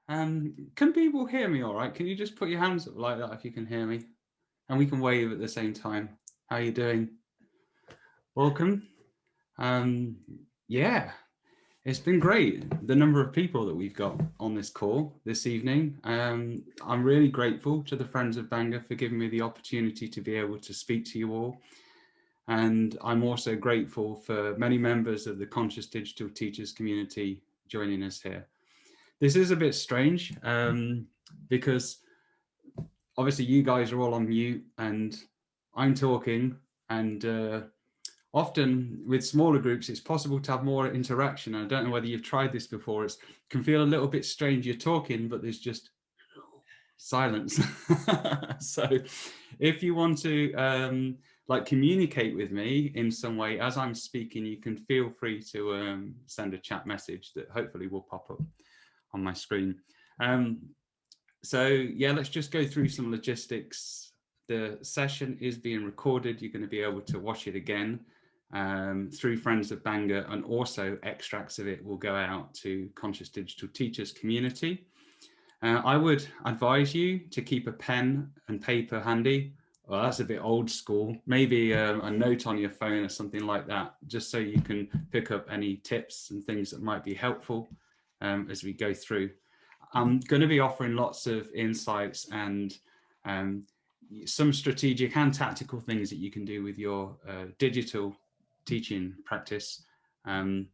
Can people hear me all right? Can you just put your hands up like that if you can hear me? And we can wave at the same time. How are you doing? Welcome. Um, yeah, it's been great. The number of people that we've got on this call this evening. I'm really grateful to the Friends of Bangor for giving me the opportunity to be able to speak to you all. And I'm also grateful for many members of the Conscious Digital Teachers community joining us here. This is a bit strange because obviously you guys are all on mute and I'm talking, and often with smaller groups it's possible to have more interaction. I don't know whether you've tried this before. It can feel a little bit strange. You're talking but there's just silence. So if you want to like communicate with me in some way as I'm speaking, you can feel free to send a chat message that hopefully will pop up on my screen. So yeah, let's just go through some logistics. The session is being recorded. You're going to be able to watch it again through Friends of Bangor, and also extracts of it will go out to Conscious Digital Teachers community. I would advise you to keep a pen and paper handy. Well, that's a bit old school. Maybe a note on your phone or something like that, just so you can pick up any tips and things that might be helpful as we go through. I'm going to be offering lots of insights and some strategic and tactical things that you can do with your digital teaching practice. And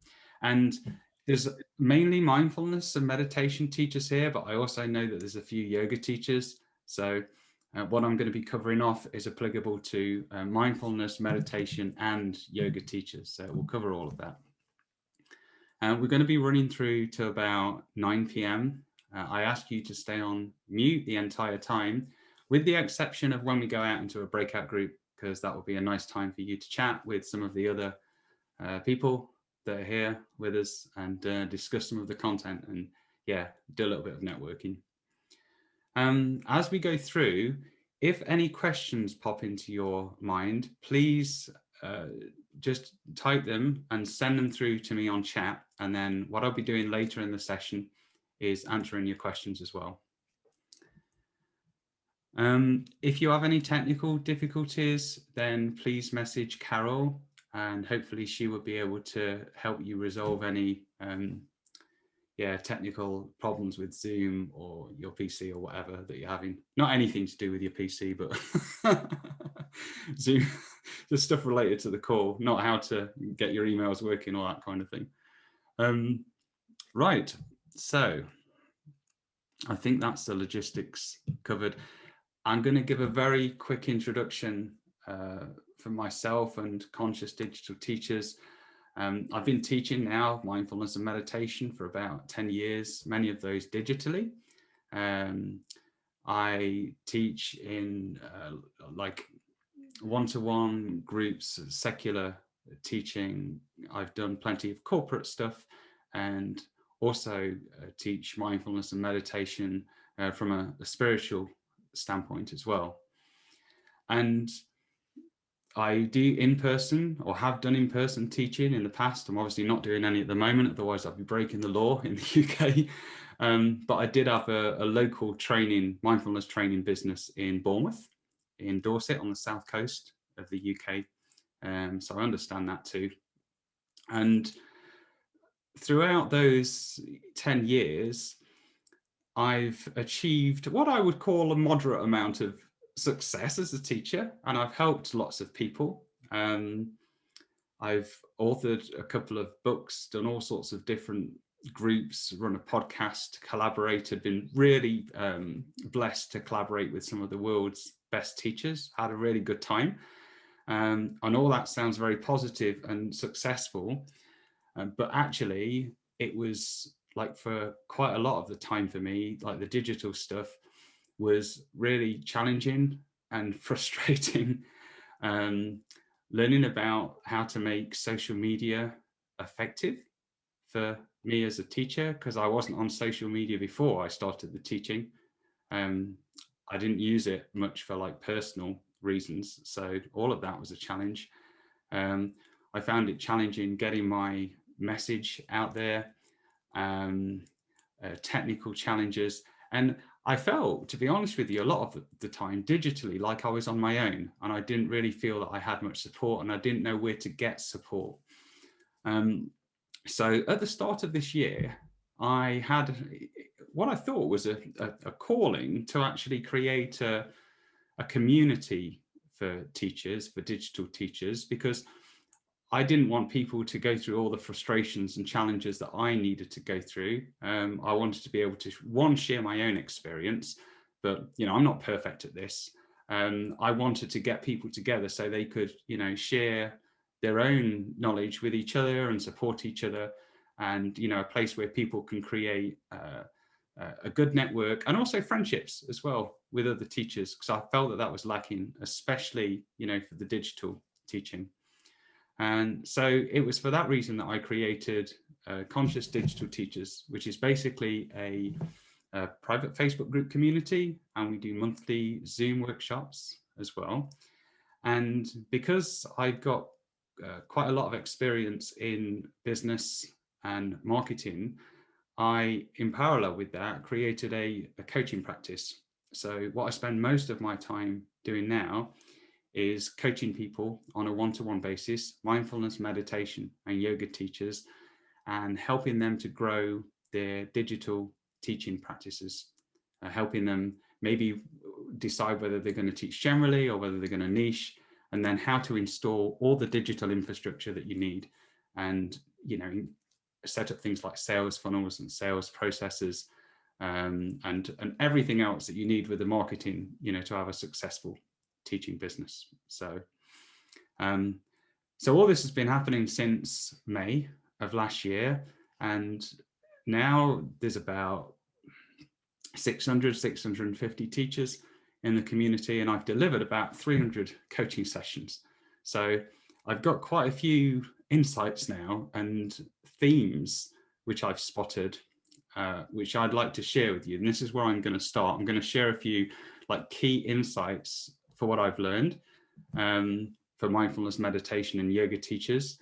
there's mainly mindfulness and meditation teachers here, but I also know that there's a few yoga teachers. So what I'm going to be covering off is applicable to mindfulness, meditation, and yoga teachers. So we'll cover all of that. We're going to be running through to about 9 p.m. I ask you to stay on mute the entire time, with the exception of when we go out into a breakout group, because that will be a nice time for you to chat with some of the other people that are here with us and discuss some of the content and, yeah, do a little bit of networking. As we go through, if any questions pop into your mind, please just type them and send them through to me on chat. And then what I'll be doing later in the session is answering your questions as well. If you have any technical difficulties, then please message Carol, and hopefully she will be able to help you resolve any technical problems with Zoom or your PC or whatever that you're having. Not anything to do with your PC, but Zoom, just stuff related to the call, not how to get your emails working or that kind of thing. Right, so I think that's the logistics covered. I'm going to give a very quick introduction for myself and Conscious Digital Teachers. I've been teaching now mindfulness and meditation for about 10 years, many of those digitally. I teach in like one-to-one groups, secular teaching. I've done plenty of corporate stuff, and also teach mindfulness and meditation from a spiritual standpoint as well. And I do in-person, or have done in-person teaching in the past. I'm obviously not doing any at the moment, otherwise I'd be breaking the law in the UK. But I did have a local training, mindfulness training business in Bournemouth, in Dorset on the south coast of the UK. So I understand that too. And throughout those 10 years, I've achieved what I would call a moderate amount of success as a teacher, and I've helped lots of people. I've authored a couple of books, done all sorts of different groups, run a podcast, collaborated, been really blessed to collaborate with some of the world's best teachers, had a really good time. And all that sounds very positive and successful, but actually it was like, for quite a lot of the time for me, like the digital stuff was really challenging and frustrating. Learning about how to make social media effective for me as a teacher, because I wasn't on social media before I started the teaching. I didn't use it much for like personal reasons, so all of that was a challenge. I found it challenging getting my message out there. technical challenges. And I felt, to be honest with you, a lot of the time digitally, like I was on my own, and I didn't really feel that I had much support, and I didn't know where to get support. So at the start of this year, I had what I thought was a calling to actually create a community for teachers, for digital teachers, because I didn't want people to go through all the frustrations and challenges that I needed to go through. I wanted to be able to, one, share my own experience, but I'm not perfect at this. I wanted to get people together so they could, share their own knowledge with each other and support each other, and a place where people can create a good network and also friendships as well with other teachers, because I felt that that was lacking, especially for the digital teaching. And so it was for that reason that I created Conscious Digital Teachers, which is basically a private Facebook group community, and we do monthly Zoom workshops as well. And because I've got quite a lot of experience in business and marketing, I, in parallel with that, created a coaching practice. So what I spend most of my time doing now is coaching people on a one-to-one basis, mindfulness, meditation, and yoga teachers, and helping them to grow their digital teaching practices, helping them maybe decide whether they're going to teach generally or whether they're going to niche, and then how to install all the digital infrastructure that you need, and set up things like sales funnels and sales processes, and everything else that you need with the marketing, to have a successful teaching business. So all this has been happening since May of last year, and now there's about 650 teachers in the community, and I've delivered about 300 coaching sessions. So I've got quite a few insights now and themes which I've spotted, which I'd like to share with you. And this is where I'm going to start. I'm going to share a few key insights for what I've learned for mindfulness, meditation, and yoga teachers.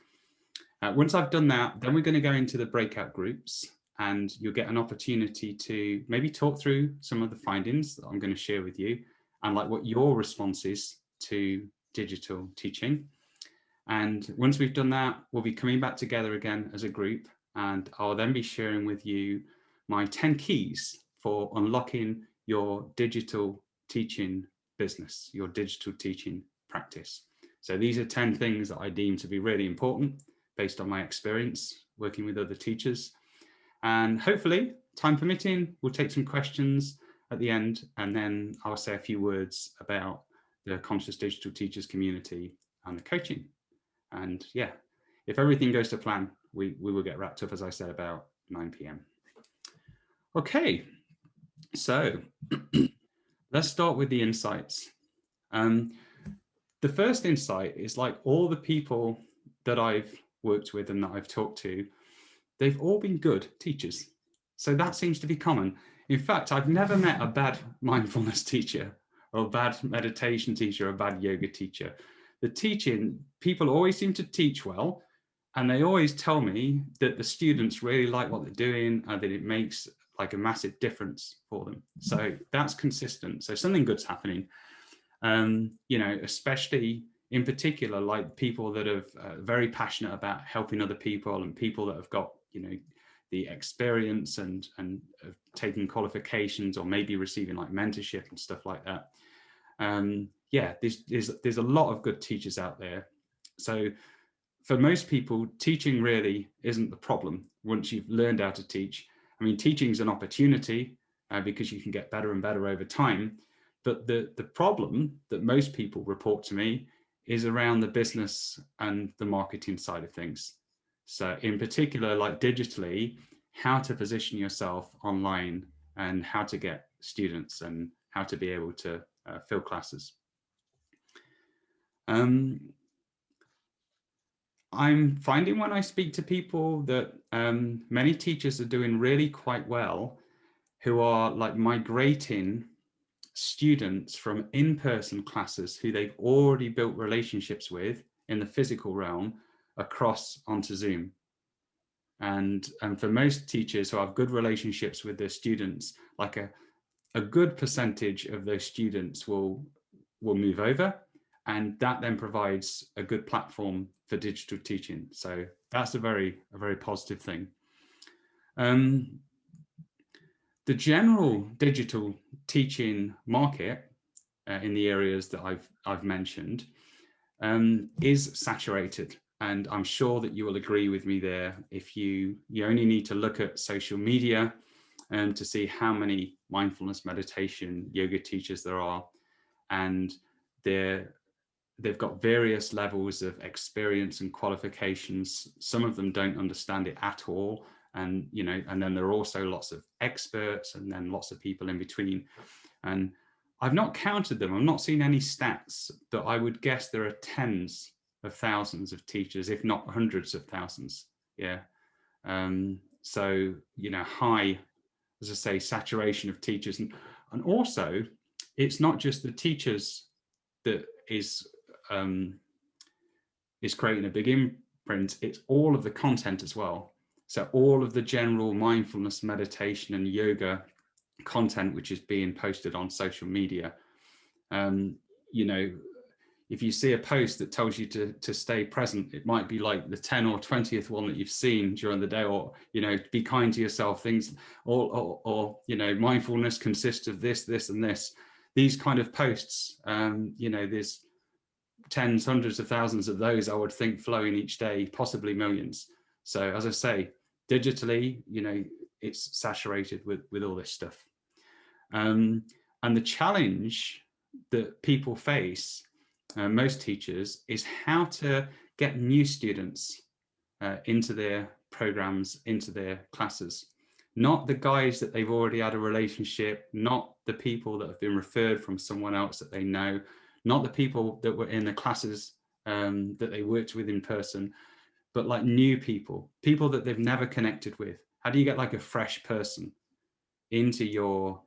Once I've done that, then we're going to go into the breakout groups, and you'll get an opportunity to maybe talk through some of the findings that I'm going to share with you, and what your response is to digital teaching. And once we've done that, we'll be coming back together again as a group, and I'll then be sharing with you my 10 keys for unlocking your digital teaching business, your digital teaching practice. So these are 10 things that I deem to be really important based on my experience working with other teachers. And hopefully, time permitting, we'll take some questions at the end, and then I'll say a few words about the Conscious Digital Teachers community and the coaching. And yeah, if everything goes to plan, we will get wrapped up, as I said, about 9 p.m. Okay, so let's start with the insights. The first insight is all the people that I've worked with and that I've talked to, they've all been good teachers. So that seems to be common. In fact, I've never met a bad mindfulness teacher or a bad meditation teacher or a bad yoga teacher. The teaching, people always seem to teach well, and they always tell me that the students really like what they're doing and that it makes a massive difference for them. So that's consistent. So something good's happening. Especially in particular, people that are very passionate about helping other people, and people that have got, the experience and taking qualifications, or maybe receiving mentorship and stuff like that. There's a lot of good teachers out there. So for most people, teaching really isn't the problem once you've learned how to teach. I mean, teaching is an opportunity because you can get better and better over time. But the problem that most people report to me is around the business and the marketing side of things. So in particular, digitally, how to position yourself online and how to get students and how to be able to fill classes. I'm finding when I speak to people that many teachers are doing really quite well, who are migrating students from in-person classes who they've already built relationships with in the physical realm across onto Zoom. And for most teachers who have good relationships with their students, like a good percentage of those students will move over, and that then provides a good platform for digital teaching. So that's a very positive thing. The general digital teaching market in the areas that I've mentioned is saturated, and I'm sure that you will agree with me there. If you only need to look at social media to see how many mindfulness, meditation, yoga teachers there are, and they've got various levels of experience and qualifications. Some of them don't understand it at all, and and then there are also lots of experts, and then lots of people in between. And I've not counted them, I've not seen any stats, but I would guess there are tens of thousands of teachers, if not hundreds of thousands. Yeah. So high, as I say, saturation of teachers, and also it's not just the teachers that is creating a big imprint, it's all of the content as well. So all of the general mindfulness, meditation and yoga content which is being posted on social media. If you see a post that tells you to stay present, it might be like the 10th or 20th one that you've seen during the day, or be kind to yourself, things, or mindfulness consists of this, this and this. These kind of posts, there's tens, hundreds of thousands of those, I would think, flowing each day, possibly millions. So as I say, digitally, it's saturated with all this stuff. And the challenge that people face, most teachers, is how to get new students into their programs, into their classes. Not the guys that they've already had a relationship, not the people that have been referred from someone else that they know, not the people that were in the classes that they worked with in person, but like new people that they've never connected with. How do you get like a fresh person into your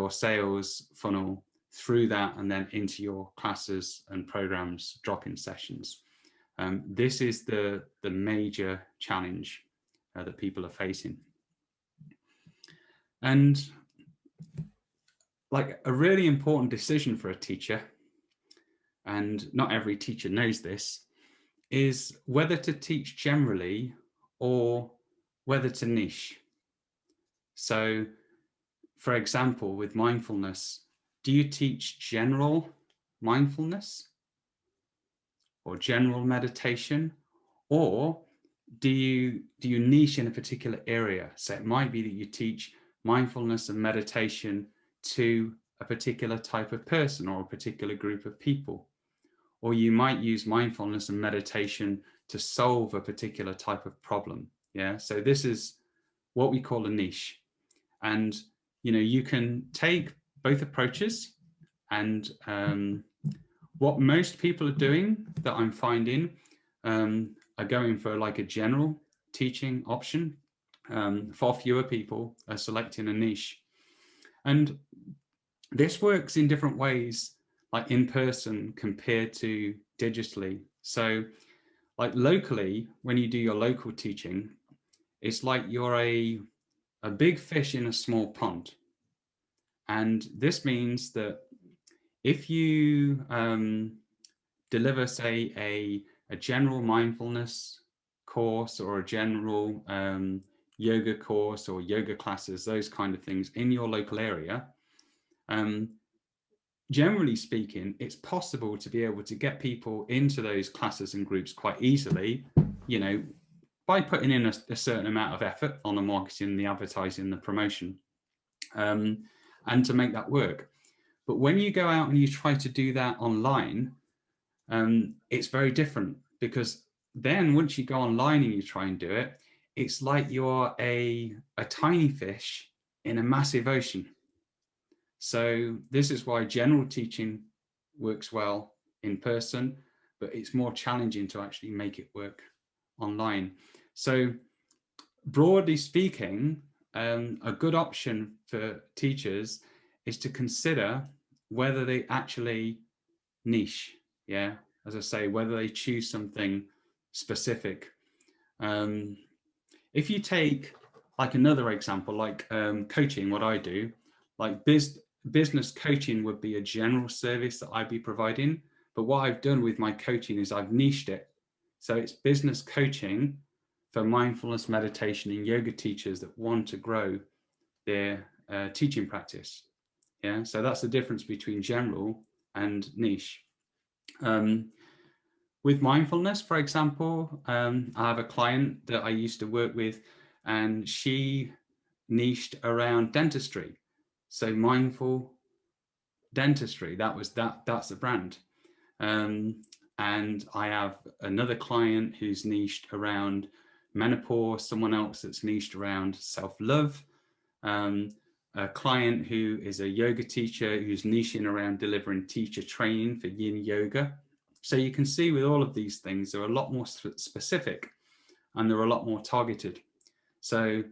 sales funnel through that, and then into your classes and programs, drop-in sessions? This is the major challenge that people are facing. And like a really important decision for a teacher, and not every teacher knows this, is whether to teach generally or whether to niche. So, for example, with mindfulness, do you teach general mindfulness or general meditation, or do you niche in a particular area? So it might be that you teach mindfulness and meditation to a particular type of person or a particular group of people, or you might use mindfulness and meditation to solve a particular type of problem. Yeah, so this is what we call a niche. And you can take both approaches, and what most people are doing, that I'm finding, are going for like a general teaching option. Far fewer people are selecting a niche. And this works in different ways, like in person compared to digitally. So like locally, when you do your local teaching, it's like you're a big fish in a small pond. And this means that if you deliver, say, a general mindfulness course, or a general yoga course, or yoga classes, those kind of things in your local area, generally speaking, it's possible to be able to get people into those classes and groups quite easily, by putting in a certain amount of effort on the marketing, the advertising, the promotion, and to make that work. But when you go out and you try to do that online, it's very different, because then once you go online and you try and do it, it's like you're a tiny fish in a massive ocean. So this is why general teaching works well in person, but it's more challenging to actually make it work online. So broadly speaking, a good option for teachers is to consider whether they actually niche. Yeah, as I say, whether they choose something specific. If you take like another example, like coaching, what I do, like business coaching would be a general service that I'd be providing. But what I've done with my coaching is I've niched it. So it's business coaching for mindfulness, meditation, and yoga teachers that want to grow their teaching practice. Yeah, so that's the difference between general and niche. With mindfulness, for example, I have a client that I used to work with, and she niched around dentistry. So mindful dentistry, that's the brand. And I have another client who's niched around menopause, someone else that's niched around self-love, a client who is a yoga teacher who's niching around delivering teacher training for yin yoga. So you can see with all of these things, they're a lot more specific and they're a lot more targeted. So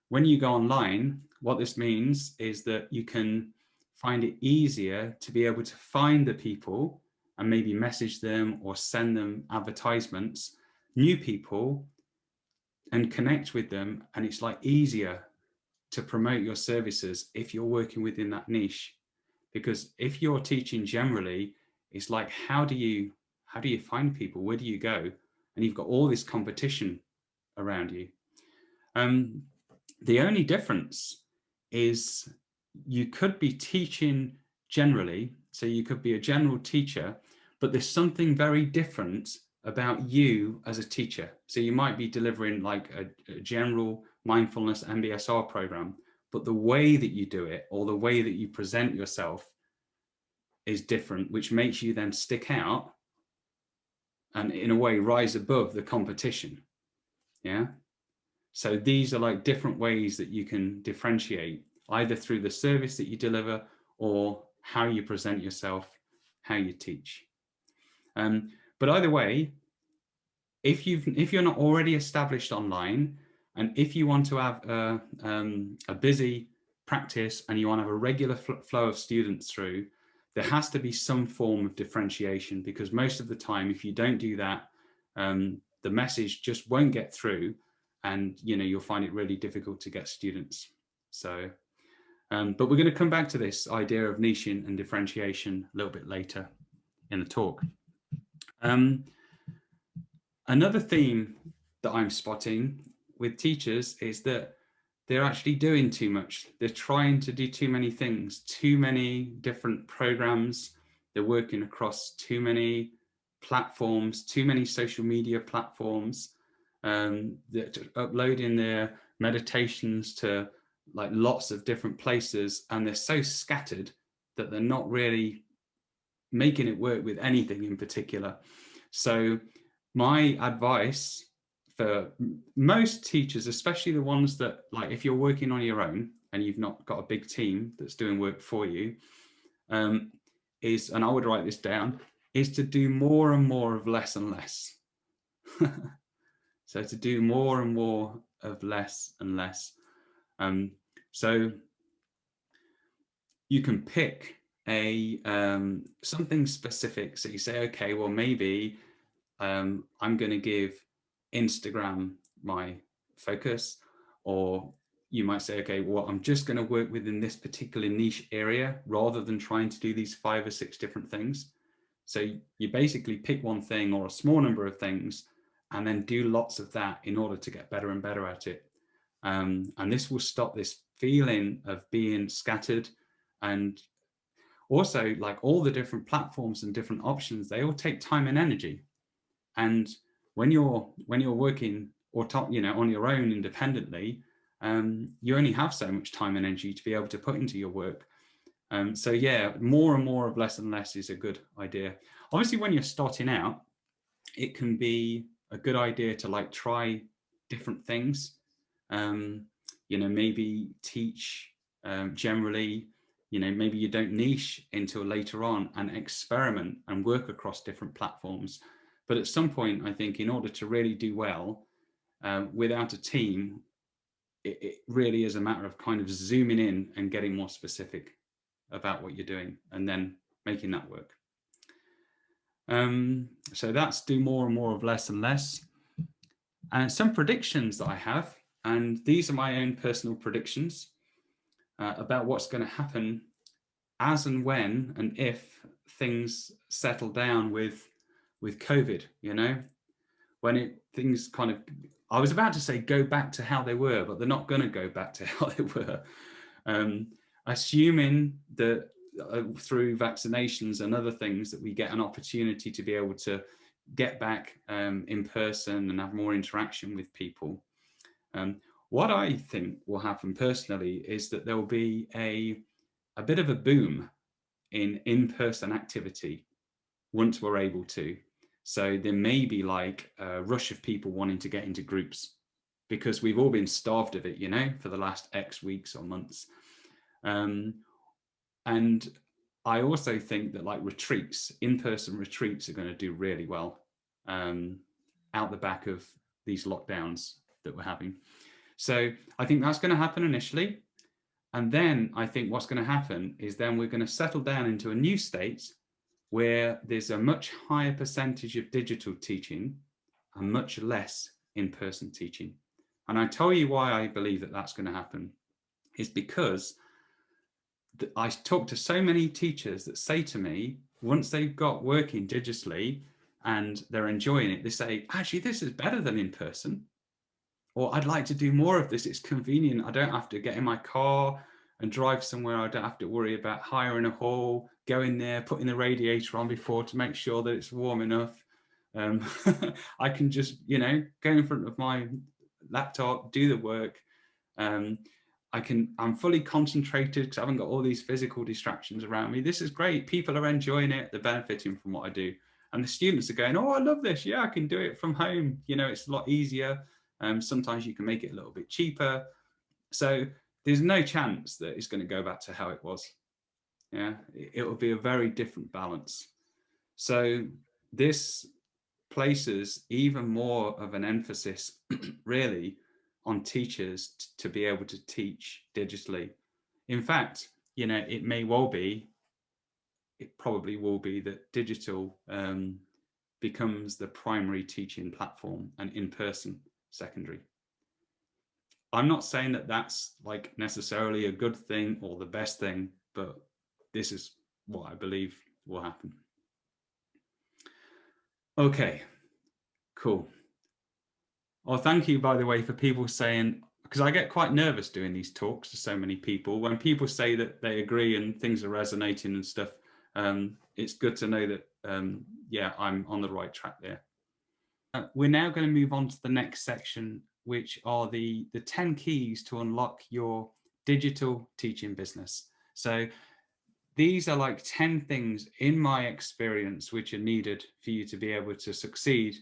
when you go online, what this means is that you can find it easier to be able to find the people and maybe message them or send them advertisements, new people, and connect with them. And it's like easier to promote your services if you're working within that niche. Because if you're teaching generally, it's like, how do you find people? Where do you go? And you've got all this competition around you. The only difference is you could be teaching generally, so you could be a general teacher, but there's something very different about you as a teacher. So you might be delivering like a general mindfulness MBSR program, but the way that you do it or the way that you present yourself is different, which makes you then stick out and in a way rise above the competition. Yeah. So these are like different ways that you can differentiate, either through the service that you deliver or how you present yourself, how you teach. But either way, if you're not already established online, and if you want to have a busy practice and you want to have a regular flow of students through, there has to be some form of differentiation, because most of the time, if you don't do that, the message just won't get through, and you'll find it really difficult to get students. So, but we're going to come back to this idea of niching and differentiation a little bit later in the talk. Another theme that I'm spotting with teachers is that they're actually doing too much. They're trying to do too many things, too many different programs. They're working across too many platforms, too many social media platforms. They're uploading their meditations to like lots of different places, and they're so scattered that they're not really making it work with anything in particular. So my advice for most teachers, especially the ones that, like, if you're working on your own and you've not got a big team that's doing work for you, is, and I would write this down, is to do more and more of less and less. So to do more and more of less and less. So you can pick a something specific. So you say, okay, well, maybe I'm going to give Instagram my focus, or you might say, okay, well, I'm just going to work within this particular niche area rather than trying to do these 5 or 6 different things. So you basically pick one thing or a small number of things and then do lots of that in order to get better and better at it. And this will stop this feeling of being scattered. And also, like, all the different platforms and different options, they all take time and energy. And when you're working or on your own independently, you only have so much time and energy to be able to put into your work. So yeah, more and more of less and less is a good idea. Obviously, when you're starting out, it can be a good idea to like try different things. Maybe teach generally. Maybe you don't niche until later on, and experiment and work across different platforms. But at some point, I think in order to really do well without a team, it really is a matter of kind of zooming in and getting more specific about what you're doing and then making that work. So that's do more and more of less and less. And some predictions that I have, and these are my own personal predictions about what's going to happen as and when and if things settle down with COVID, when things kind of, I was about to say go back to how they were, but they're not going to go back to how they were. Assuming that through vaccinations and other things that we get an opportunity to be able to get back in person and have more interaction with people. What I think will happen personally is that there will be a bit of a boom in in-person activity once we're able to. So there may be like a rush of people wanting to get into groups because we've all been starved of it, for the last X weeks or months. And I also think that like retreats, in-person retreats are going to do really well out the back of these lockdowns that we're having. So I think that's going to happen initially. And then I think what's going to happen is then we're going to settle down into a new state where there's a much higher percentage of digital teaching and much less in-person teaching. And I tell you why I believe that that's going to happen is because I talk to so many teachers that say to me, once they've got working digitally and they're enjoying it, they say, actually, this is better than in person. Or I'd like to do more of this. It's convenient. I don't have to get in my car and drive somewhere. I don't have to worry about hiring a hall, going there, putting the radiator on before to make sure that it's warm enough. I can just, go in front of my laptop, do the work. I'm fully concentrated because I haven't got all these physical distractions around me. This is great. People are enjoying it. They're benefiting from what I do. And the students are going, oh, I love this. Yeah, I can do it from home. It's a lot easier. Sometimes you can make it a little bit cheaper. So there's no chance that it's going to go back to how it was. Yeah, it will be a very different balance. So this places even more of an emphasis really on teachers to be able to teach digitally. In fact, it probably will be that digital becomes the primary teaching platform and in-person secondary. I'm not saying that that's like necessarily a good thing or the best thing, but this is what I believe will happen. Okay, cool. Well, thank you, by the way, for people saying, because I get quite nervous doing these talks to so many people. When people say that they agree and things are resonating and stuff, it's good to know that, yeah, I'm on the right track there. We're now going to move on to the next section, which are the 10 keys to unlock your digital teaching business. So these are like 10 things in my experience which are needed for you to be able to succeed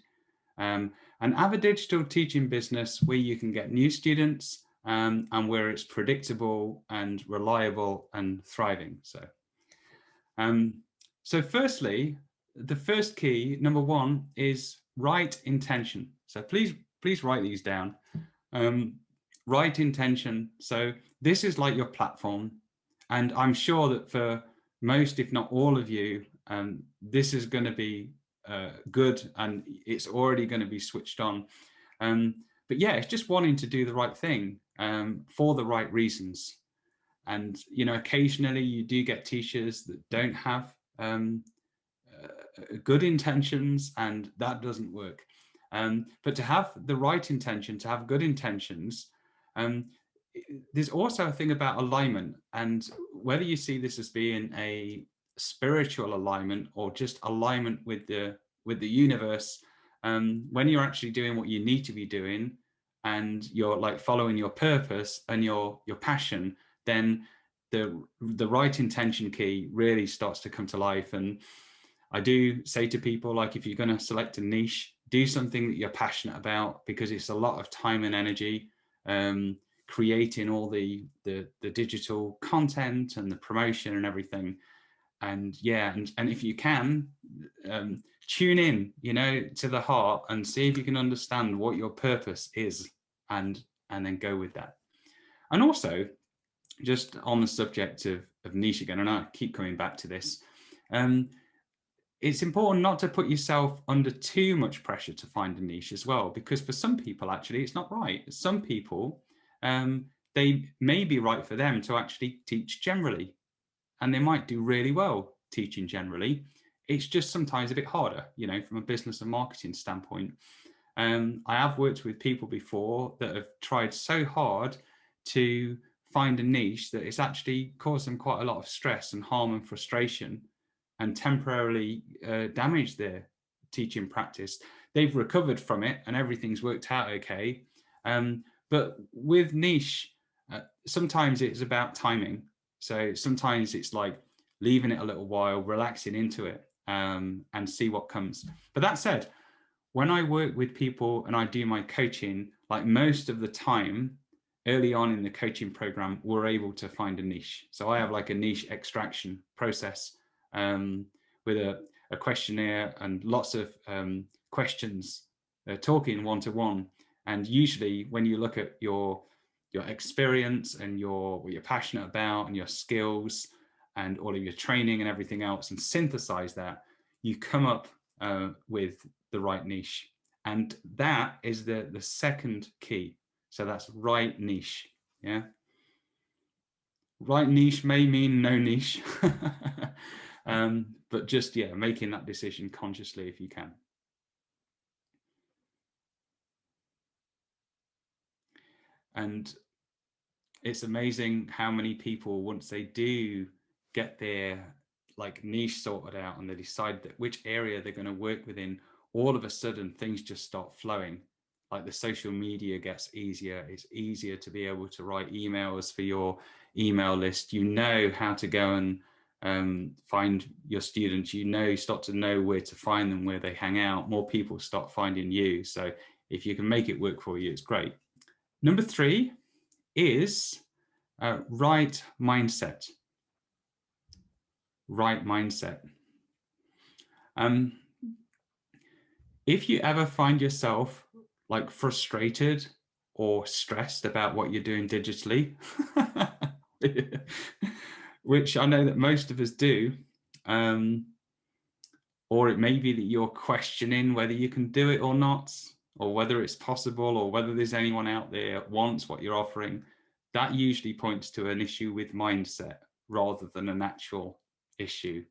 and have a digital teaching business where you can get new students and where it's predictable and reliable and thriving. So firstly, the first key, number one, is right intention. So please write these down. Right intention. So this is like your platform. And I'm sure that for most, if not all of you, this is going to be good and it's already going to be switched on. But yeah, it's just wanting to do the right thing for the right reasons. And, occasionally you do get teachers that don't have good intentions and that doesn't work. But to have the right intention, to have good intentions, there's also a thing about alignment, and whether you see this as being a spiritual alignment or just alignment with the universe, when you're actually doing what you need to be doing and you're like following your purpose and your passion, then the right intention key really starts to come to life. And I do say to people, like, if you're going to select a niche, do something that you're passionate about, because it's a lot of time and energy creating all the digital content and the promotion and everything. And yeah, and if you can, tune in, to the heart and see if you can understand what your purpose is, and then go with that. And also, just on the subject of niche again, and I keep coming back to this, it's important not to put yourself under too much pressure to find a niche as well, because for some people, actually, it's not right. Some people, they may be right for them to actually teach generally, and they might do really well teaching generally. It's just sometimes a bit harder, from a business and marketing standpoint. I have worked with people before that have tried so hard to find a niche that it's actually caused them quite a lot of stress and harm and frustration, and temporarily damaged their teaching practice. They've recovered from it and everything's worked out okay. But with niche, sometimes it's about timing. So sometimes it's like leaving it a little while, relaxing into it, and see what comes. But that said, when I work with people and I do my coaching, like most of the time, early on in the coaching program, we're able to find a niche. So I have like a niche extraction process, with a questionnaire and lots of questions, talking one-to-one. And usually when you look at your experience and what you're passionate about and your skills and all of your training and everything else, and synthesize that, you come up with the right niche. And that is the second key. So that's right niche. Yeah. Right niche may mean no niche. But just, making that decision consciously if you can. And it's amazing how many people, once they do get their like niche sorted out and they decide that which area they're going to work within, all of a sudden things just start flowing. Like the social media gets easier. It's easier to be able to write emails for your email list. You know how to go and find your students. Start to know where to find them, where they hang out. More people start finding you. So if you can make it work for you, it's great. Number 3 is right mindset. Right mindset. If you ever find yourself like frustrated or stressed about what you're doing digitally, which I know that most of us do, or it may be that you're questioning whether you can do it or not, or whether it's possible, or whether there's anyone out there that wants what you're offering, that usually points to an issue with mindset rather than an actual issue.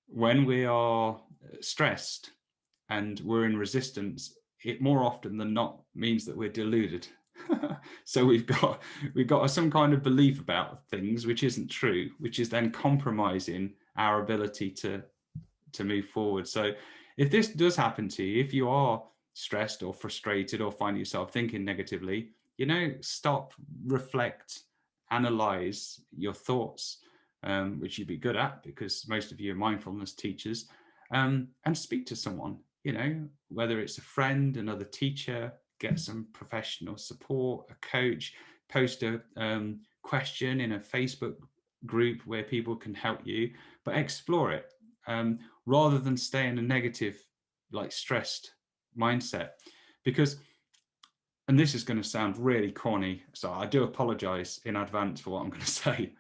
When we are stressed and we're in resistance, it more often than not means that we're deluded. So we've got some kind of belief about things which isn't true, which is then compromising our ability to move forward. So if this does happen to you, if you are stressed or frustrated or find yourself thinking negatively, stop, reflect, analyze your thoughts, which you'd be good at because most of you are mindfulness teachers, and speak to someone, whether it's a friend, another teacher, get some professional support, a coach, post a question in a Facebook group where people can help you, but explore it, rather than stay in a negative, like stressed mindset. Because, and this is going to sound really corny, so I do apologize in advance for what I'm going to say.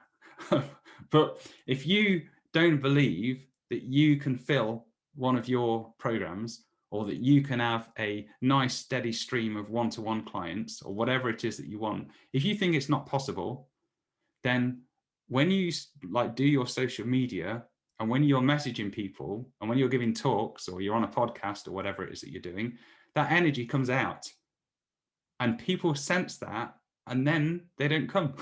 But if you don't believe that you can fill one of your programs, or that you can have a nice steady stream of one-to-one clients, or whatever it is that you want, if you think it's not possible, then when you like do your social media, and when you're messaging people, and when you're giving talks, or you're on a podcast, or whatever it is that you're doing, that energy comes out, and people sense that, and then they don't come.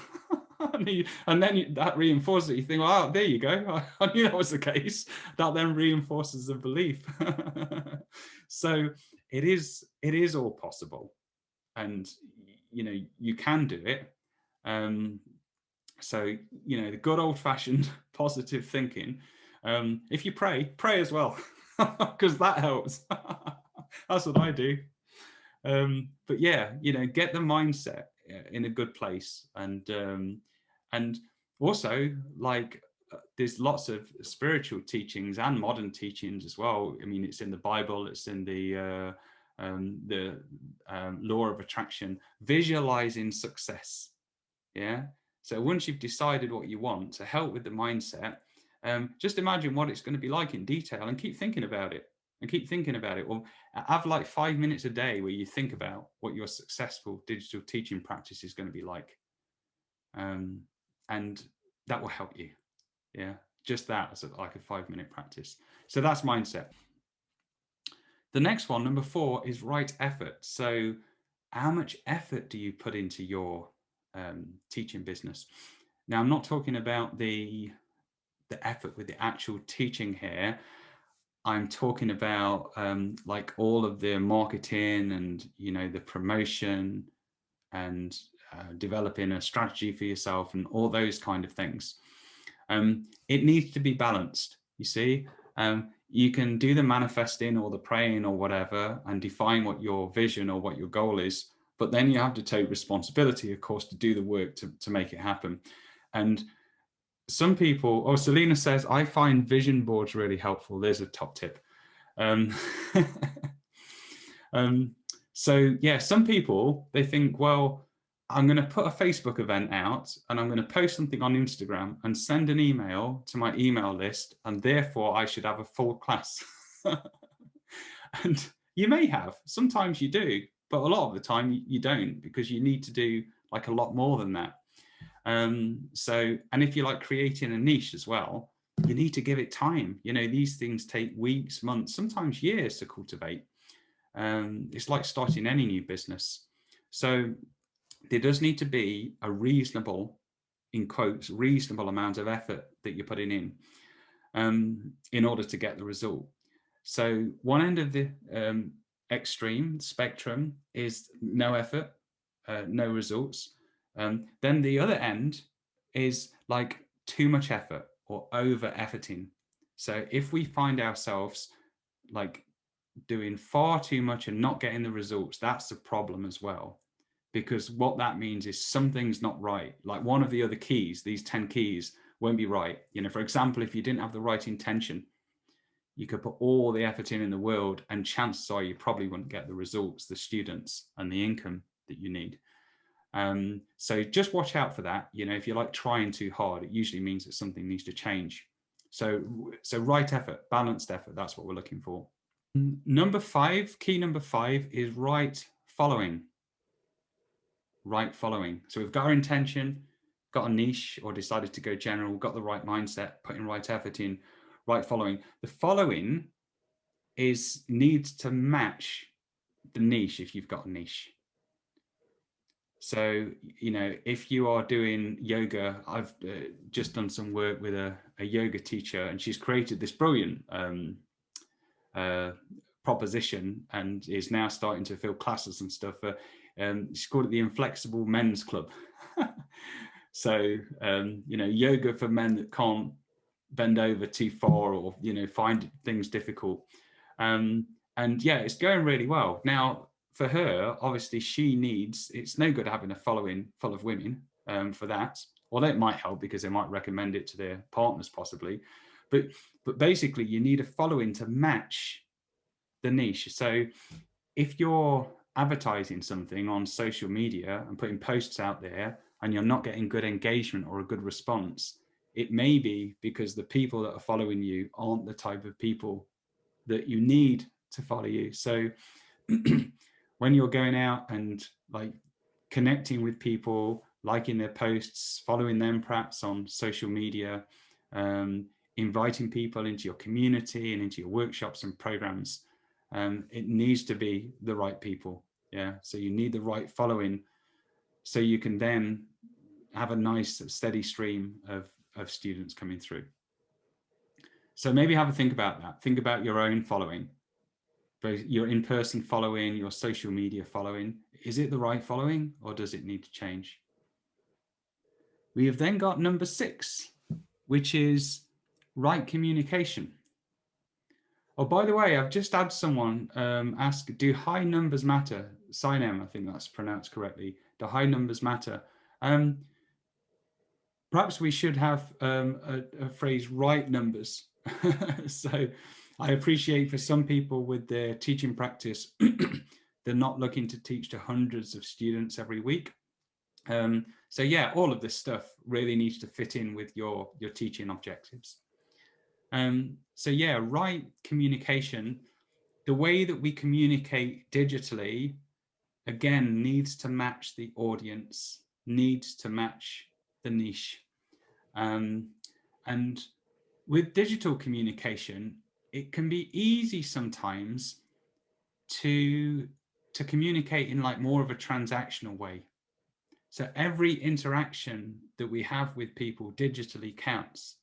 And then that reinforces it. You think, well, there you go. I knew that was the case. That then reinforces the belief. So it is all possible, and you can do it. So the good old-fashioned positive thinking. If you pray as well, because that helps. That's what I do. But yeah, get the mindset in a good place, and also, like, there's lots of spiritual teachings and modern teachings as well. I mean, it's in the Bible, it's in the law of attraction, visualizing success. Yeah. So once you've decided what you want, to help with the mindset, Just imagine what it's going to be like in detail and keep thinking about it and keep thinking about it. Or have like 5 minutes a day where you think about what your successful digital teaching practice is going to be like. And that will help you. Yeah, just that as like a 5-minute practice. So that's mindset. The next one, number 4, is right effort. So how much effort do you put into your teaching business? Now, I'm not talking about the effort with the actual teaching here. I'm talking about like all of the marketing and, you know, the promotion and developing a strategy for yourself and all those kind of things. It needs to be balanced, you see. You can do the manifesting or the praying or whatever and define what your vision or what your goal is, but then you have to take responsibility, of course, to do the work to make it happen. And some people, Selena says, I find vision boards really helpful. There's a top tip. So yeah, some people, they think, well, I'm going to put a Facebook event out and I'm going to post something on Instagram and send an email to my email list, and therefore I should have a full class. And you may have, sometimes you do, but a lot of the time you don't, because you need to do like a lot more than that. So, and if you're like creating a niche as well, you need to give it time. You know, these things take weeks, months, sometimes years to cultivate. It's like starting any new business. So there does need to be a reasonable, in quotes, reasonable amount of effort that you're putting in order to get the result. So one end of the extreme spectrum is no effort, no results. Then the other end is like too much effort or over efforting. So if we find ourselves like doing far too much and not getting the results, that's a problem as well. Because what that means is something's not right. Like one of the other keys, these 10 keys won't be right. You know, for example, if you didn't have the right intention, you could put all the effort in the world and chances are you probably wouldn't get the results, the students and the income that you need. So just watch out for that. You know, if you're like trying too hard, it usually means that something needs to change. So right effort, balanced effort, that's what we're looking for. Number 5, key number 5 is right following. Right following. So we've got our intention, got a niche or decided to go general, got the right mindset, putting right effort in, right following. The following needs to match the niche if you've got a niche. So, you know, if you are doing yoga, I've just done some work with a yoga teacher, and she's created this brilliant proposition and is now starting to fill classes and stuff. She's called it the Inflexible Men's Club. So, you know, yoga for men that can't bend over too far or, you know, find things difficult. And yeah, it's going really well. Now, for her, obviously, it's no good having a following full of women for that. Although it might help because they might recommend it to their partners possibly. But basically, you need a following to match the niche. So if you're advertising something on social media and putting posts out there and you're not getting good engagement or a good response, it may be because the people that are following you aren't the type of people that you need to follow you. So when you're going out and like connecting with people, liking their posts, following them perhaps on social media, inviting people into your community and into your workshops and programs, it needs to be the right people. Yeah. So you need the right following so you can then have a nice steady stream of students coming through. So maybe have a think about that. Think about your own following, both your in-person following, your social media following. Is it the right following or does it need to change? We have then got number 6, which is right communication. Oh, by the way, I've just had someone ask, do high numbers matter? Sinem, I think that's pronounced correctly. Do high numbers matter? Perhaps we should have a phrase, right numbers. So I appreciate for some people with their teaching practice, they're not looking to teach to hundreds of students every week. So yeah, all of this stuff really needs to fit in with your teaching objectives. So yeah, right communication, the way that we communicate digitally, again, needs to match the audience, needs to match the niche. And with digital communication, it can be easy sometimes to communicate in like more of a transactional way. So every interaction that we have with people digitally counts.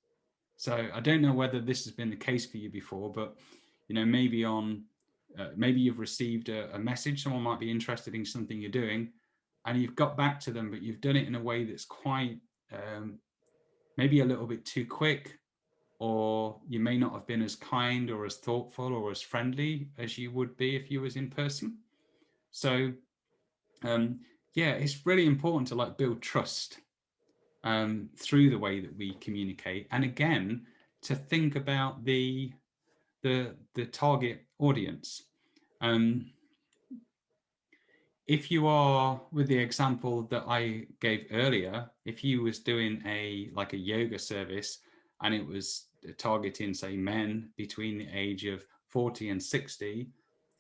So I don't know whether this has been the case for you before, but maybe maybe you've received a message, someone might be interested in something you're doing, and you've got back to them, but you've done it in a way that's quite maybe a little bit too quick, or you may not have been as kind or as thoughtful or as friendly as you would be if you was in person. So yeah, it's really important to like build trust through the way that we communicate, and again, to think about the target audience. If you are, with the example that I gave earlier, if you was doing a yoga service and it was targeting, say, men between the age of 40 and 60,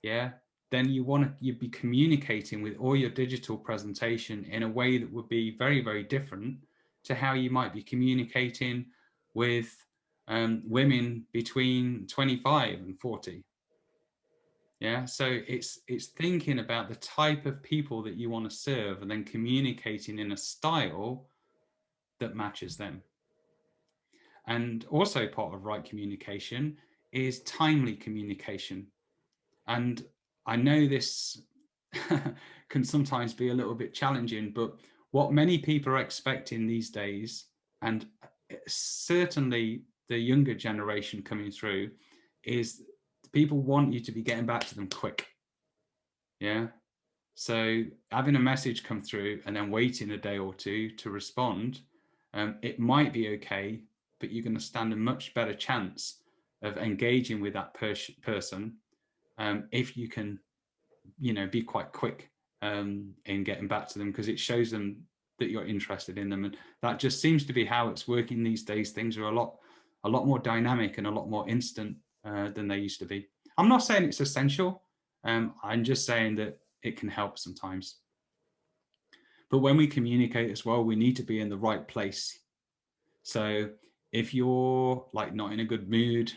yeah, then you'd be communicating with all your digital presentation in a way that would be very, very different to how you might be communicating with women between 25 and 40. Yeah, so it's thinking about the type of people that you want to serve and then communicating in a style that matches them. And also part of right communication is timely communication. And I know this can sometimes be a little bit challenging, but what many people are expecting these days, and certainly the younger generation coming through, is people want you to be getting back to them quick. Yeah. So having a message come through and then waiting a day or two to respond, it might be okay, but you're going to stand a much better chance of engaging with that person if you can, be quite quick in getting back to them, because it shows them that you're interested in them. And that just seems to be how it's working these days. Things are a lot more dynamic and a lot more instant than they used to be. I'm not saying it's essential. I'm just saying that it can help sometimes. But when we communicate as well, we need to be in the right place. So if you're like not in a good mood,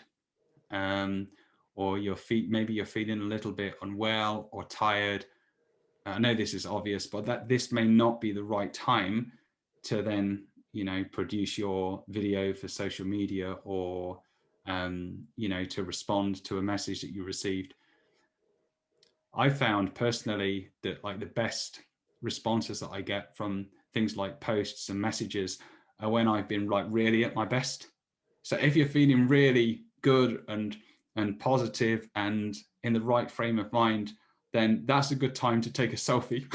or maybe you're feeling a little bit unwell or tired, I know this is obvious, but that this may not be the right time to then, produce your video for social media, or, to respond to a message that you received. I found personally that like the best responses that I get from things like posts and messages are when I've been like really at my best. So if you're feeling really good and positive and in the right frame of mind, then that's a good time to take a selfie.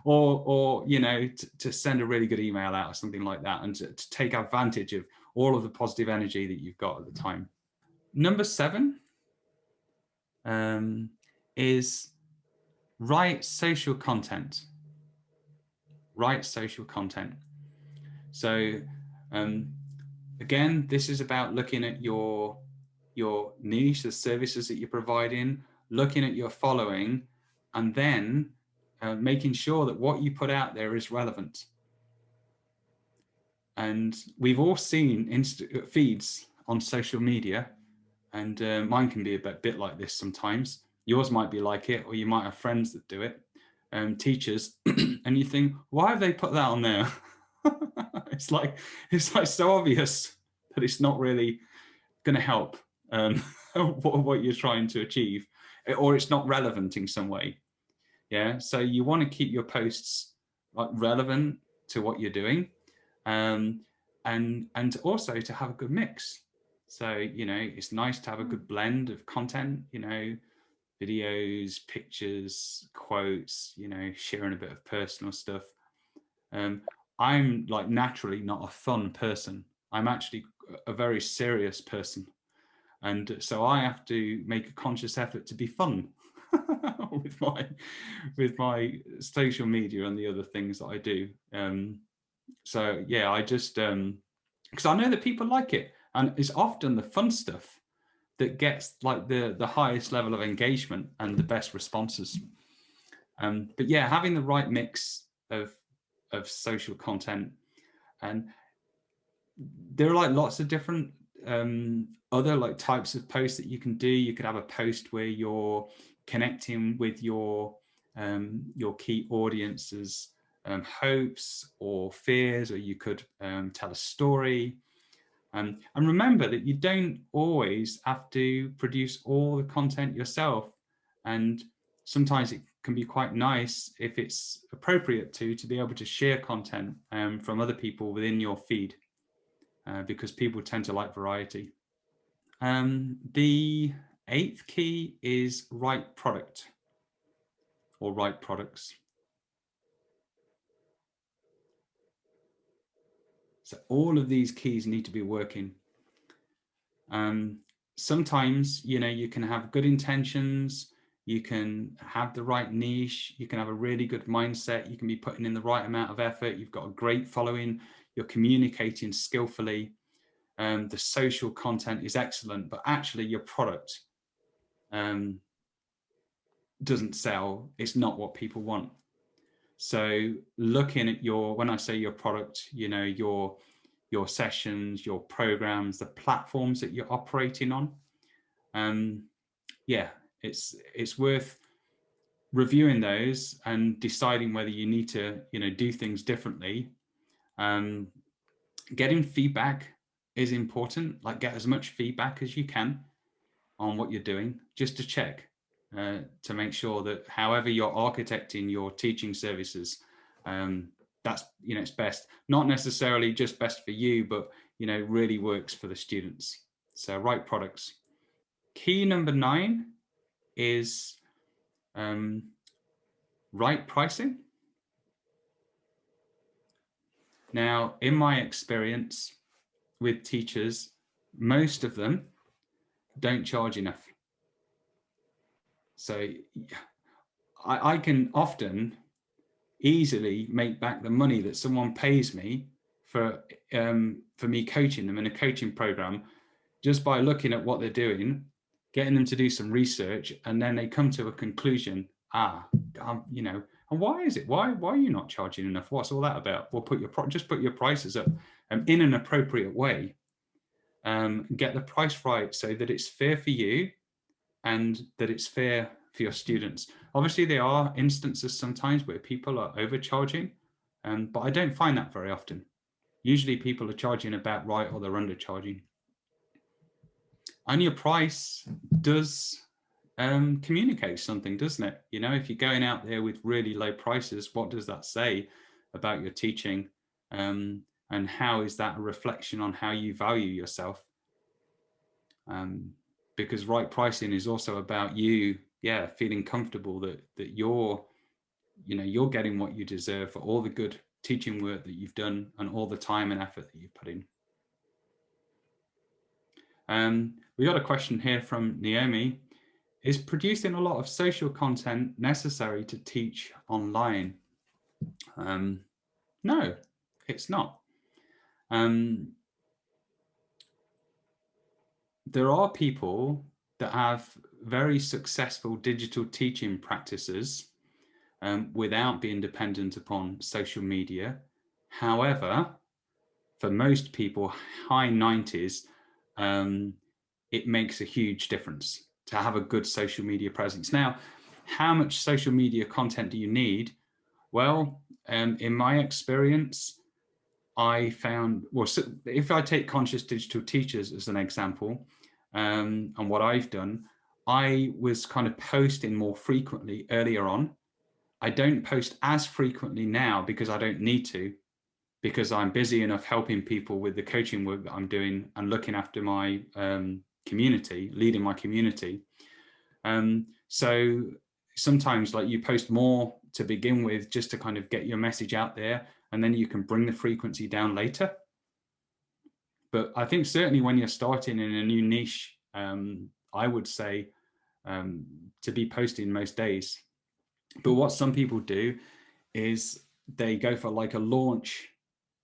or to send a really good email out or something like that, and to take advantage of all of the positive energy that you've got at the time. Number 7 is write social content. Write social content. So again, this is about looking at your niche, the services that you're providing, looking at your following, and then making sure that what you put out there is relevant. And we've all seen feeds on social media, and mine can be a bit like this sometimes. Yours might be like it, or you might have friends that do it, teachers, and you think, why have they put that on there? it's like so obvious that it's not really going to help what you're trying to achieve, or it's not relevant in some way. Yeah, so you want to keep your posts like relevant to what you're doing, and also to have a good mix. So it's nice to have a good blend of content, videos, pictures, quotes, sharing a bit of personal stuff. I'm like naturally not a fun person. I'm actually a very serious person, and so I have to make a conscious effort to be fun with my social media and the other things that I do. So yeah, I just because I know that people like it, and it's often the fun stuff that gets like the highest level of engagement and the best responses. But yeah, having the right mix of social content, and there are like lots of different other like types of posts that you can do. You could have a post where you're connecting with your key audience's hopes or fears, or you could tell a story. And remember that you don't always have to produce all the content yourself. And sometimes it can be quite nice, if it's appropriate, to be able to share content from other people within your feed, because people tend to like variety. The 8th key is right product or right products. So all of these keys need to be working. Sometimes, you can have good intentions, you can have the right niche, you can have a really good mindset, you can be putting in the right amount of effort, you've got a great following, you're communicating skillfully, the social content is excellent, but actually your product doesn't sell. It's not what people want. So looking at when I say your product, your sessions, your programs, the platforms that you're operating on, it's worth reviewing those and deciding whether you need to, do things differently. Getting feedback is important. Like, get as much feedback as you can on what you're doing, just to check, to make sure that however you're architecting your teaching services, that's, it's best, not necessarily just best for you, but, really works for the students. So right products. Key number 9 is right pricing. Now, in my experience with teachers, most of them don't charge enough. So I can often easily make back the money that someone pays me for me coaching them in a coaching program, just by looking at what they're doing, getting them to do some research, and then they come to a conclusion. And why is it? Why are you not charging enough? What's all that about? Well, just put your prices up in an appropriate way. Get the price right so that it's fair for you and that it's fair for your students. Obviously, there are instances sometimes where people are overcharging, but I don't find that very often. Usually people are charging about right, or they're undercharging. And your price does communicate something, doesn't it? If you're going out there with really low prices, what does that say about your teaching? And how is that a reflection on how you value yourself? Because right pricing is also about you, feeling comfortable that you're getting what you deserve for all the good teaching work that you've done and all the time and effort that you've put in. We got a question here from Naomi. Is producing a lot of social content necessary to teach online? No, it's not. There are people that have very successful digital teaching practices without being dependent upon social media. However, for most people, high 90s, it makes a huge difference to have a good social media presence. Now, how much social media content do you need? Well, in my experience, I found, if I take Conscious Digital Teachers as an example, and what I've done, I was kind of posting more frequently earlier on. I don't post as frequently now because I don't need to, because I'm busy enough helping people with the coaching work that I'm doing and looking after my community, leading my community. So sometimes, like, you post more to begin with just to kind of get your message out there, and then you can bring the frequency down later. But I think certainly when you're starting in a new niche, I would say to be posting most days. But what some people do is they go for like a launch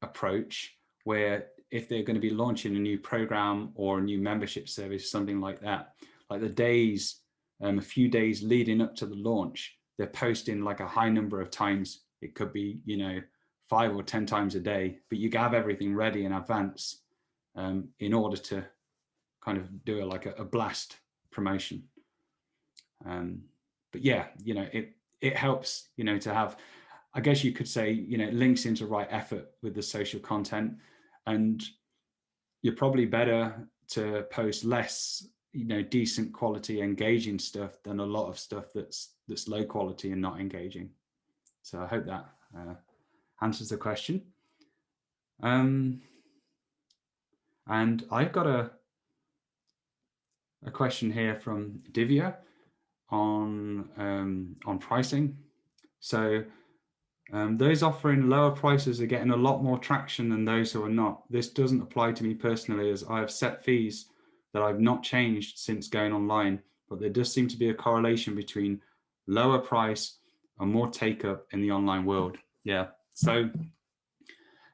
approach where if they're going to be launching a new program or a new membership service, something like that, like the days, a few days leading up to the launch, they're posting like a high number of times. It could be, 5 or 10 times a day, but you have everything ready in advance in order to kind of do a blast promotion. But yeah, it helps, to have, I guess you could say, links into right effort with the social content, and you're probably better to post less, decent quality, engaging stuff than a lot of stuff that's low quality and not engaging. So I hope that answers the question. And I've got a question here from Divya on pricing. So those offering lower prices are getting a lot more traction than those who are not. This doesn't apply to me personally, as I have set fees that I've not changed since going online, but there does seem to be a correlation between lower price and more take up in the online world. Yeah. So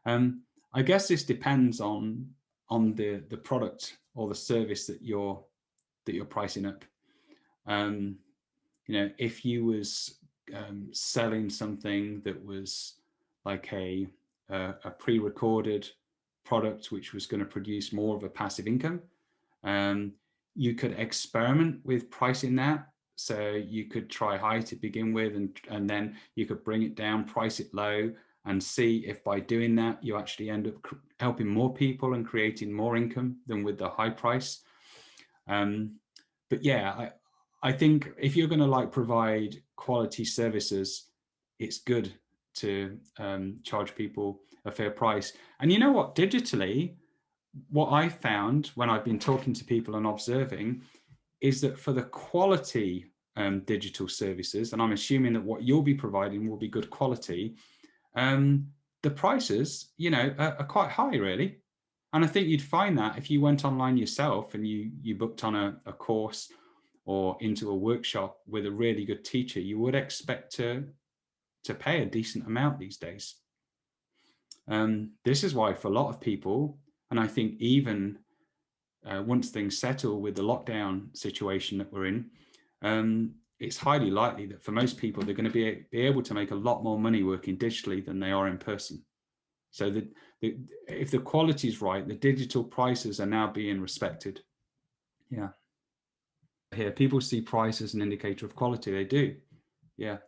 I guess this depends on the product or the service that you're pricing up. If you was selling something that was like a pre-recorded product which was going to produce more of a passive income, you could experiment with pricing that. So you could try high to begin with, and then you could bring it down, price it low, and see if by doing that you actually end up helping more people and creating more income than with the high price. But yeah, I think if you're going to provide quality services, it's good to charge people a fair price. And you know what, digitally, what I found when I've been talking to people and observing is that for the quality digital services, and I'm assuming that what you'll be providing will be good quality, the prices, are quite high, really. And I think you'd find that if you went online yourself and you booked on a course or into a workshop with a really good teacher, you would expect to pay a decent amount these days. This is why for a lot of people, and I think even once things settle with the lockdown situation that we're in, it's highly likely that for most people, they're going to be able to make a lot more money working digitally than they are in person. So that if the quality is right, the digital prices are now being respected. Yeah. Here, people see price as an indicator of quality. They do. Yeah.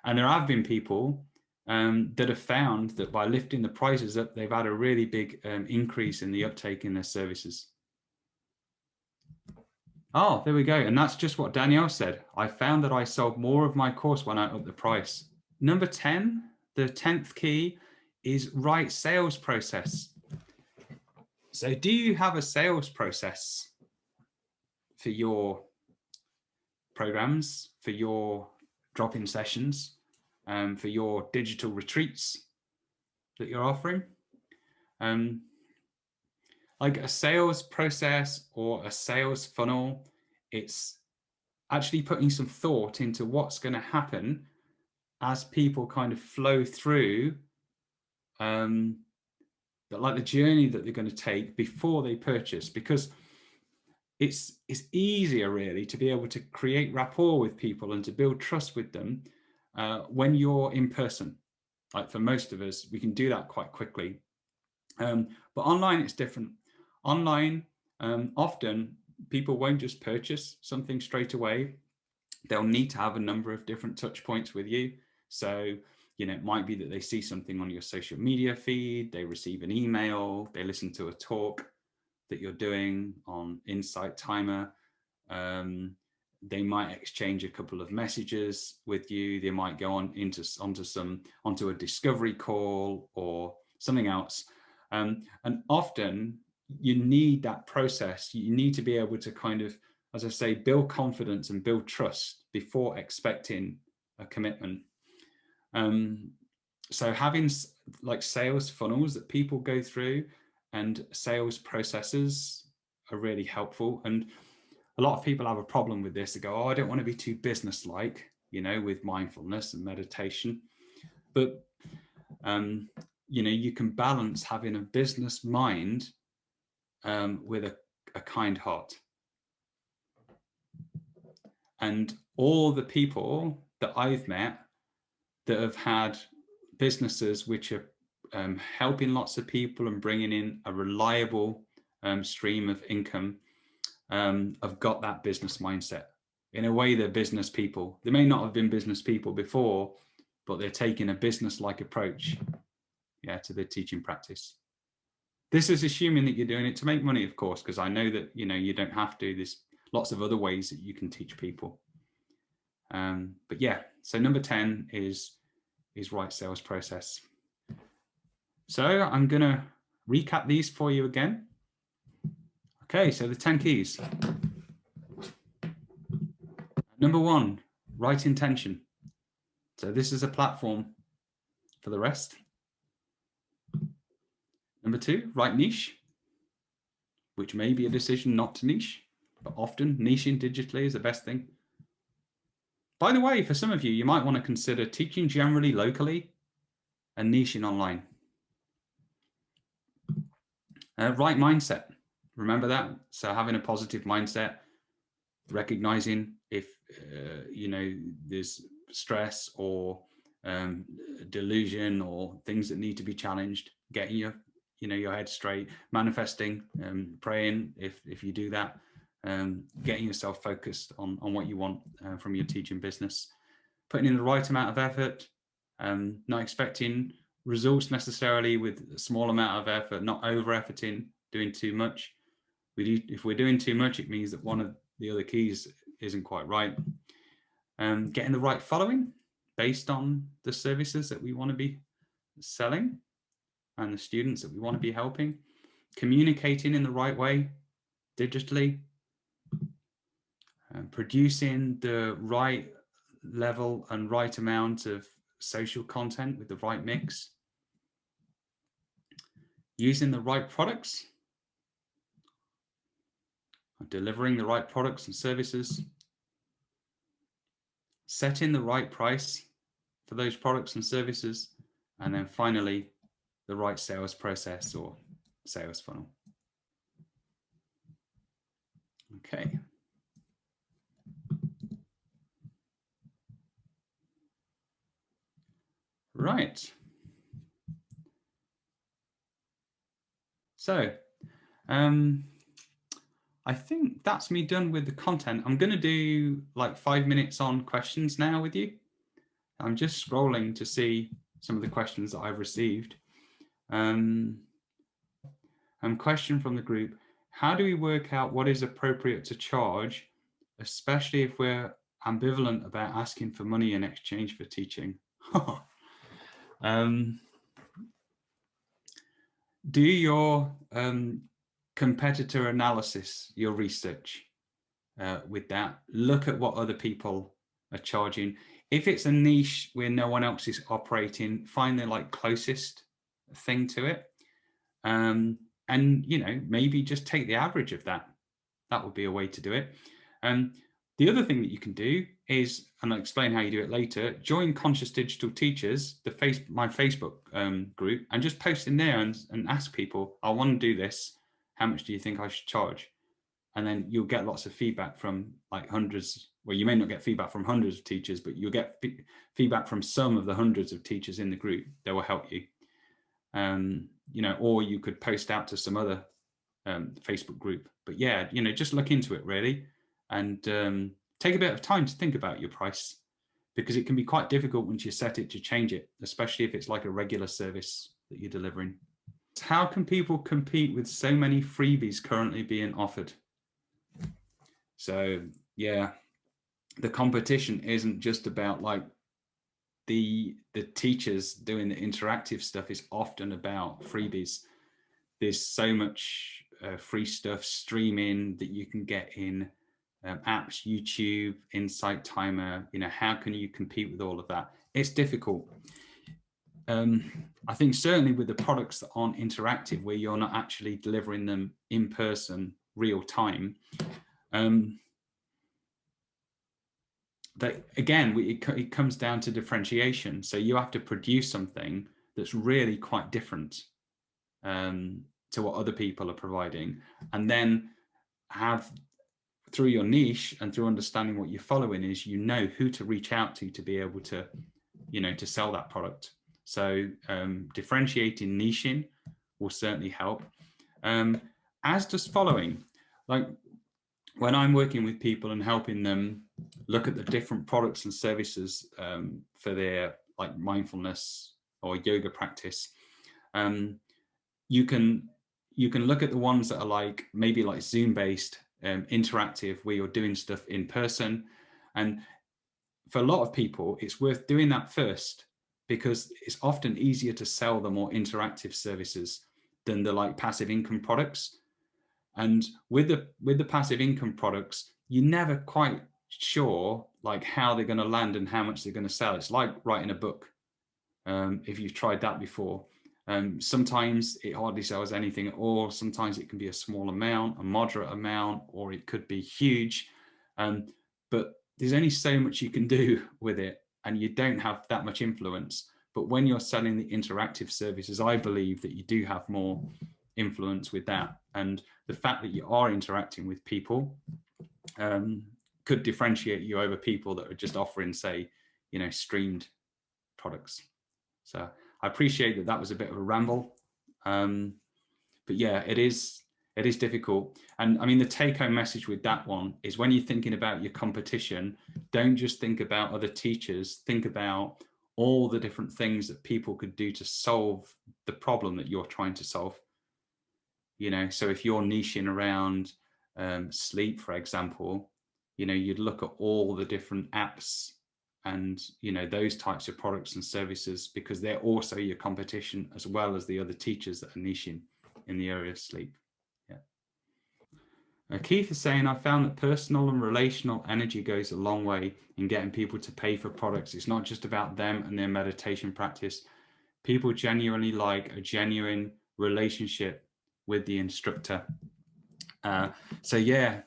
And there have been people that have found that by lifting the prices up, they've had a really big increase in the uptake in their services. Oh, there we go. And that's just what Danielle said. I found that I sold more of my course when I upped the price. Number 10, the 10th key is right sales process. So do you have a sales process for your programs, for your drop-in sessions, for your digital retreats that you're offering? Like a sales process or a sales funnel, it's actually putting some thought into what's going to happen as people kind of flow through the journey that they're going to take before they purchase, because it's easier really to be able to create rapport with people and to build trust with them when you're in person. Like for most of us, we can do that quite quickly. But online, it's different. Online, often people won't just purchase something straight away. They'll need to have a number of different touch points with you. So, it might be that they see something on your social media feed, they receive an email, they listen to a talk that you're doing on Insight Timer. They might exchange a couple of messages with you. They might go onto a discovery call or something else. And often you need that process. You need to be able to kind of, as I say, build confidence and build trust before expecting a commitment. So having sales funnels that people go through and sales processes are really helpful. And a lot of people have a problem with this. They go, oh, I don't want to be too business-like, with mindfulness and meditation. But you know, you can balance having a business mind with a kind heart. And all the people that I've met that have had businesses which are helping lots of people and bringing in a reliable stream of income have got that business mindset. In a way, they're business people. They may not have been business people before, but they're taking a business-like approach, yeah, to their teaching practice. This is assuming that you're doing it to make money, of course, because I know that, you know, you don't have to. There's lots of other ways that you can teach people. But yeah, so number 10 is right sales process. So I'm going to recap these for you again. Okay, so the 10 keys. Number 1, right intention. So this is a platform for the rest. Number 2, right niche, which may be a decision not to niche, but often niching digitally is the best thing. By the way, for some of you, you might want to consider teaching generally locally and niching online. Right mindset. Remember that. So having a positive mindset, recognizing if you know, there's stress or delusion or things that need to be challenged, getting your, you know, your head straight, manifesting, praying if you do that, getting yourself focused on what you want from your teaching business, putting in the right amount of effort, not expecting results necessarily with a small amount of effort, not over efforting, doing too much. If we're doing too much, it means that one of the other keys isn't quite right. Getting the right following based on the services that we want to be selling and the students that we want to be helping. Communicating in the right way digitally. Producing the right level and right amount of social content with the right mix. Using the right products. Delivering the right products and services. Setting the right price for those products and services. And then finally, the right sales process or sales funnel. Okay. Right. So, I think that's me done with the content. I'm going to do like 5 minutes on questions now with you. I'm just scrolling to see some of the questions that I've received. Question from the group: how do we work out what is appropriate to charge, especially if we're ambivalent about asking for money in exchange for teaching? Do your competitor analysis, your research with that. Look at what other people are charging. If it's a niche where no one else is operating, find the like closest thing to it. And, you know, maybe just take the average of that. That would be a way to do it. The other thing that you can do is, and I'll explain how you do it later, join Conscious Digital Teachers, my Facebook group, and just post in there and ask people, I want to do this. How much do you think I should charge? And then you'll get lots of feedback from like hundreds. Well, you may not get feedback from hundreds of teachers, but you'll get feedback from some of the hundreds of teachers in the group that will help you. You know, or you could post out to some other Facebook group. But yeah, you know, just look into it really, and take a bit of time to think about your price, because it can be quite difficult once you set it to change it, especially if it's like a regular service that you're delivering. How can people compete with so many freebies currently being offered? So yeah, the competition isn't just about like the teachers doing the interactive stuff. Is often about freebies. There's so much free stuff streaming that you can get in apps, YouTube, Insight Timer. You know, how can you compete with all of that? It's difficult. I think certainly with the products that aren't interactive, where you're not actually delivering them in person, real time, that again, it comes down to differentiation. So you have to produce something that's really quite different to what other people are providing, and then have, through your niche and through understanding what your following is, you know who to reach out to be able to, you know, to sell that product. So differentiating, niching will certainly help, as does following. Like when I'm working with people and helping them look at the different products and services for their like mindfulness or yoga practice, you can look at the ones that are like maybe like Zoom based, interactive, where you're doing stuff in person. And for a lot of people, it's worth doing that first, because it's often easier to sell the more interactive services than the like passive income products. And with the passive income products, you're never quite sure like how they're going to land and how much they're going to sell. It's like writing a book. If you've tried that before, sometimes it hardly sells anything at all. Sometimes it can be a small amount, a moderate amount, or it could be huge. But there's only so much you can do with it, and you don't have that much influence. But when you're selling the interactive services, I believe that you do have more influence with that. And the fact that you are interacting with people could differentiate you over people that are just offering, say, you know, streamed products. So I appreciate that was a bit of a ramble, but yeah, it is difficult. And I mean, the take-home message with that one is, when you're thinking about your competition, don't just think about other teachers. Think about all the different things that people could do to solve the problem that you're trying to solve. You know, so if you're niching around sleep, for example, you know, you'd look at all the different apps and, you know, those types of products and services, because they're also your competition, as well as the other teachers that are niching in the area of sleep. Yeah. Keith is saying, I found that personal and relational energy goes a long way in getting people to pay for products. It's not just about them and their meditation practice. People genuinely like a genuine relationship with the instructor. So yeah,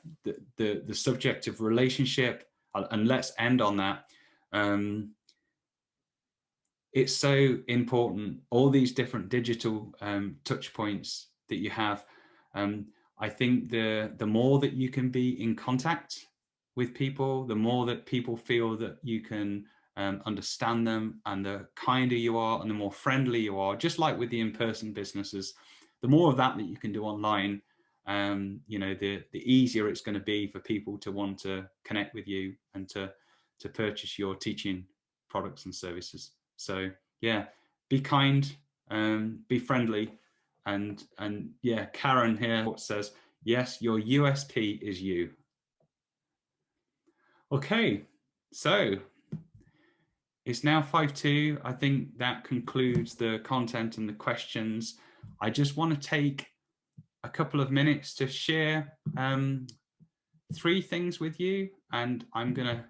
the subject of relationship, and let's end on that. It's so important, all these different digital touch points that you have. I think the more that you can be in contact with people, the more that people feel that you can understand them, and the kinder you are and the more friendly you are, just like with the in-person businesses, the more of that you can do online, you know, the easier it's going to be for people to want to connect with you and to purchase your teaching products and services. So yeah, be kind, be friendly, and yeah, Karen here says, yes, your USP is you. Okay, so it's now 5:02. I think that concludes the content and the questions. I just want to take a couple of minutes to share 3 things with you, and I'm going to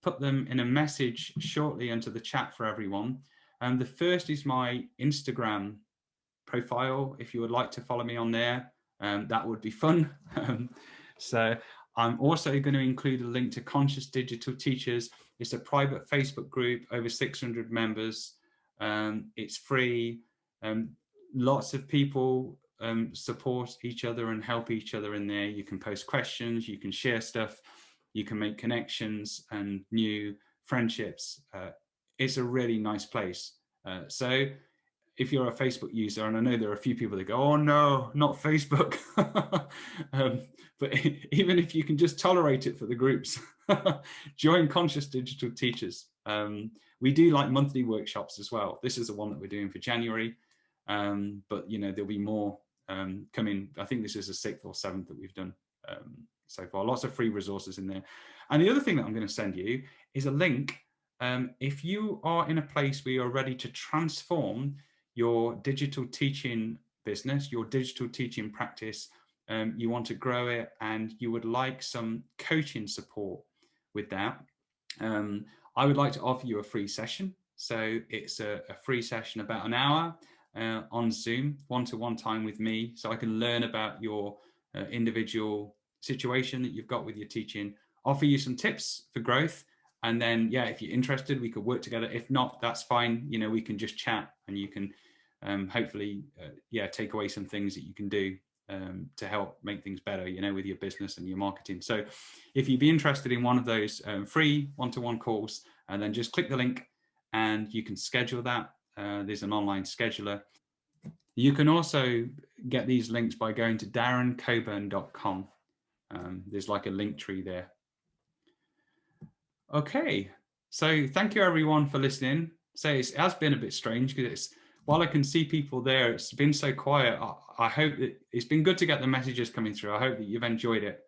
put them in a message shortly into the chat for everyone. And the first is my Instagram profile. If you would like to follow me on there, that would be fun. So I'm also going to include a link to Conscious Digital Teachers. It's a private Facebook group, over 600 members. It's free. Lots of people support each other and help each other in there. You can post questions, you can share stuff, you can make connections and new friendships. It's a really nice place. So if you're a Facebook user, and I know there are a few people that go, oh no, not Facebook. But even if you can just tolerate it for the groups, join Conscious Digital Teachers. We do like monthly workshops as well. This is the one that we're doing for January. But you know, there'll be more coming. I think this is the 6th or 7th that we've done so far. Lots of free resources in there. And the other thing that I'm going to send you is a link. If you are in a place where you're ready to transform your digital teaching business, your digital teaching practice, you want to grow it, and you would like some coaching support with that, I would like to offer you a free session. So it's a free session, about an hour on Zoom, one-to-one time with me, so I can learn about your individual situation that you've got with your teaching, offer you some tips for growth, And then, yeah, if you're interested, we could work together. If not, that's fine. You know, we can just chat, and you can hopefully, yeah, take away some things that you can do to help make things better, you know, with your business and your marketing. So if you'd be interested in one of those free one-to-one calls, and then just click the link and you can schedule that. There's an online scheduler. You can also get these links by going to darrencockburn.com. There's like a link tree there. Okay, so thank you everyone for listening. So it has been a bit strange because while I can see people there, it's been so quiet. I hope that it's been good to get the messages coming through. I hope that you've enjoyed it.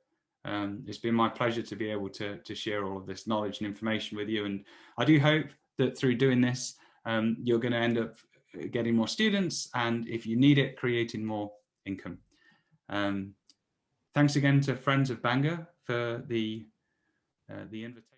It's been my pleasure to be able to share all of this knowledge and information with you. And I do hope that through doing this, you're going to end up getting more students, and if you need it, creating more income. Thanks again to Friends of Bangor for the invitation.